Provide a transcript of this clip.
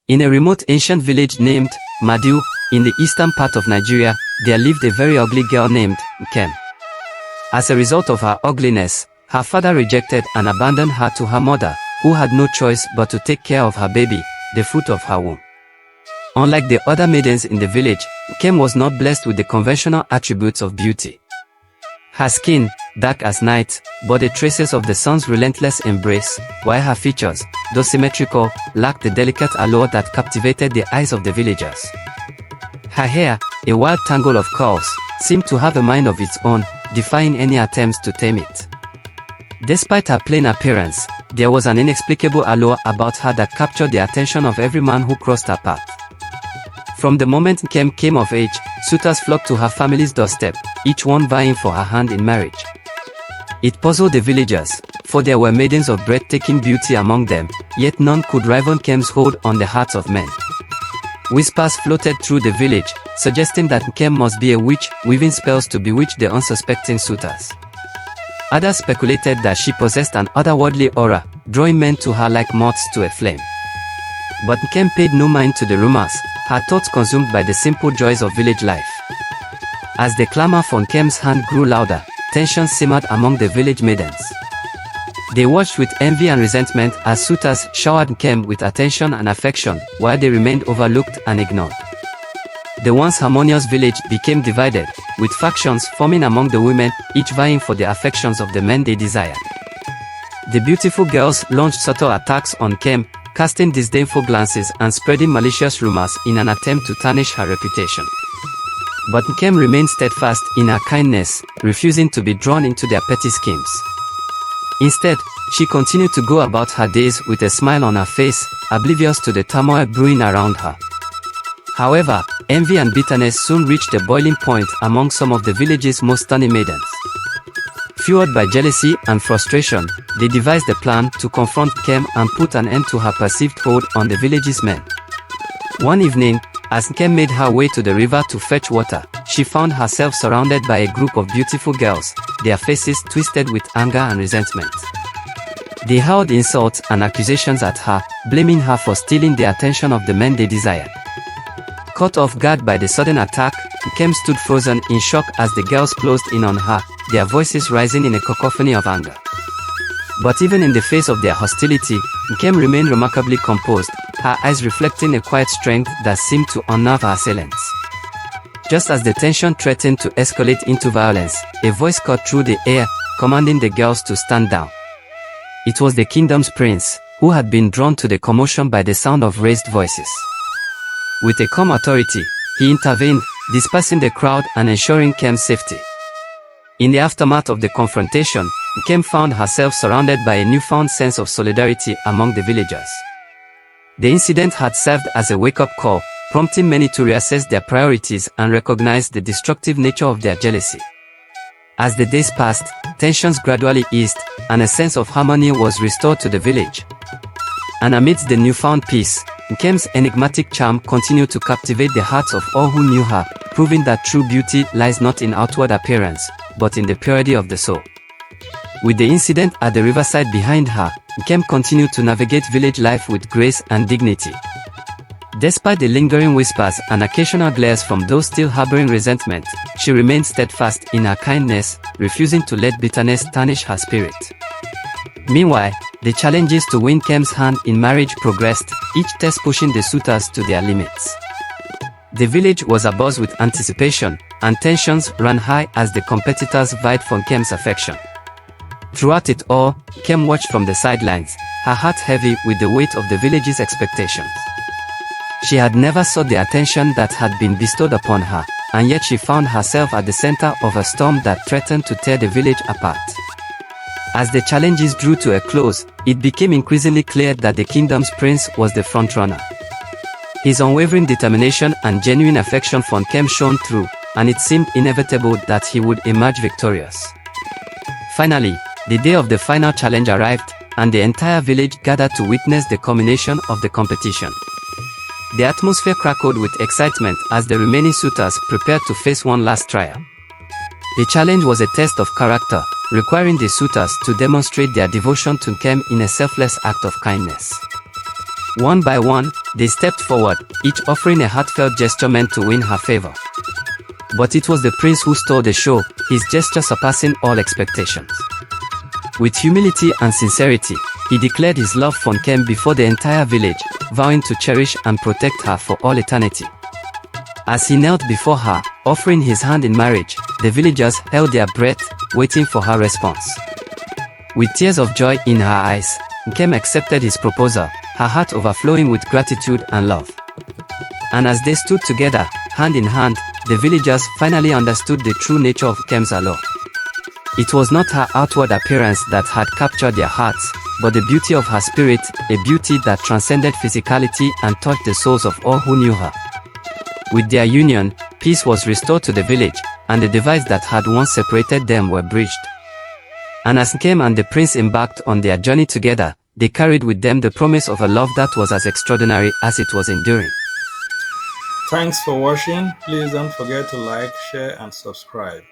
In a remote ancient village named Madu, in the eastern part of Nigeria, there lived a very ugly girl named Nkem. As a result of her ugliness, her father rejected and abandoned her to her mother, who had no choice but to take care of her baby, the fruit of her womb. Unlike the other maidens in the village, Nkem was not blessed with the conventional attributes of beauty. Her skin, dark as night, bore the traces of the sun's relentless embrace, while her features, though symmetrical, lacked the delicate allure that captivated the eyes of the villagers. Her hair, a wild tangle of curls, seemed to have a mind of its own, defying any attempts to tame it. Despite her plain appearance, there was an inexplicable allure about her that captured the attention of every man who crossed her path. From the moment Nkem came of age, suitors flocked to her family's doorstep, each one vying for her hand in marriage. It puzzled the villagers, for there were maidens of breathtaking beauty among them, yet none could rival Nkem's hold on the hearts of men. Whispers floated through the village, suggesting that Nkem must be a witch, weaving spells to bewitch the unsuspecting suitors. Others speculated that she possessed an otherworldly aura, drawing men to her like moths to a flame. But Nkem paid no mind to the rumors, her thoughts consumed by the simple joys of village life. As the clamor for Nkem's hand grew louder, tension simmered among the village maidens. They watched with envy and resentment as suitors showered Nkem with attention and affection, while they remained overlooked and ignored. The once harmonious village became divided, with factions forming among the women, each vying for the affections of the men they desired. The beautiful girls launched subtle attacks on Nkem, casting disdainful glances and spreading malicious rumors in an attempt to tarnish her reputation. But Nkem remained steadfast in her kindness, refusing to be drawn into their petty schemes. Instead, she continued to go about her days with a smile on her face, oblivious to the turmoil brewing around her. However, envy and bitterness soon reached a boiling point among some of the village's most stunning maidens. Fueled by jealousy and frustration, they devised a plan to confront Nkem and put an end to her perceived hold on the village's men. One evening, as Nkem made her way to the river to fetch water, she found herself surrounded by a group of beautiful girls, their faces twisted with anger and resentment. They hurled insults and accusations at her, blaming her for stealing the attention of the men they desired. Caught off guard by the sudden attack, Nkem stood frozen in shock as the girls closed in on her, their voices rising in a cacophony of anger. But even in the face of their hostility, Nkem remained remarkably composed, her eyes reflecting a quiet strength that seemed to unnerve her assailants. Just as the tension threatened to escalate into violence, a voice cut through the air, commanding the girls to stand down. It was the kingdom's prince, who had been drawn to the commotion by the sound of raised voices. With a calm authority, he intervened, dispersing the crowd and ensuring Nkem's safety. In the aftermath of the confrontation, Nkem found herself surrounded by a newfound sense of solidarity among the villagers. The incident had served as a wake-up call, prompting many to reassess their priorities and recognize the destructive nature of their jealousy. As the days passed, tensions gradually eased, and a sense of harmony was restored to the village. And amidst the newfound peace, Nkem's enigmatic charm continued to captivate the hearts of all who knew her, proving that true beauty lies not in outward appearance, but in the purity of the soul. With the incident at the riverside behind her, Nkem continued to navigate village life with grace and dignity. Despite the lingering whispers and occasional glares from those still harboring resentment, she remained steadfast in her kindness, refusing to let bitterness tarnish her spirit. Meanwhile, the challenges to win Nkem's hand in marriage progressed, each test pushing the suitors to their limits. The village was abuzz with anticipation, and tensions ran high as the competitors vied for Nkem's affection. Throughout it all, Nkem watched from the sidelines, her heart heavy with the weight of the village's expectations. She had never sought the attention that had been bestowed upon her, and yet she found herself at the center of a storm that threatened to tear the village apart. As the challenges drew to a close, it became increasingly clear that the kingdom's prince was the frontrunner. His unwavering determination and genuine affection for Nkem shone through, and it seemed inevitable that he would emerge victorious. Finally, the day of the final challenge arrived, and the entire village gathered to witness the culmination of the competition. The atmosphere crackled with excitement as the remaining suitors prepared to face one last trial. The challenge was a test of character, requiring the suitors to demonstrate their devotion to Nkem in a selfless act of kindness. One by one, they stepped forward, each offering a heartfelt gesture meant to win her favor. But it was the prince who stole the show, his gesture surpassing all expectations. With humility and sincerity, he declared his love for Nkem before the entire village, vowing to cherish and protect her for all eternity. As he knelt before her, offering his hand in marriage, the villagers held their breath, waiting for her response. With tears of joy in her eyes, Nkem accepted his proposal, her heart overflowing with gratitude and love. And as they stood together, hand in hand, the villagers finally understood the true nature of Nkem's allure. It was not her outward appearance that had captured their hearts, but the beauty of her spirit, a beauty that transcended physicality and touched the souls of all who knew her. With their union, peace was restored to the village, and the divides that had once separated them were bridged. And as Nkem and the prince embarked on their journey together, they carried with them the promise of a love that was as extraordinary as it was enduring. Thanks for watching. Please don't forget to like, share, and subscribe.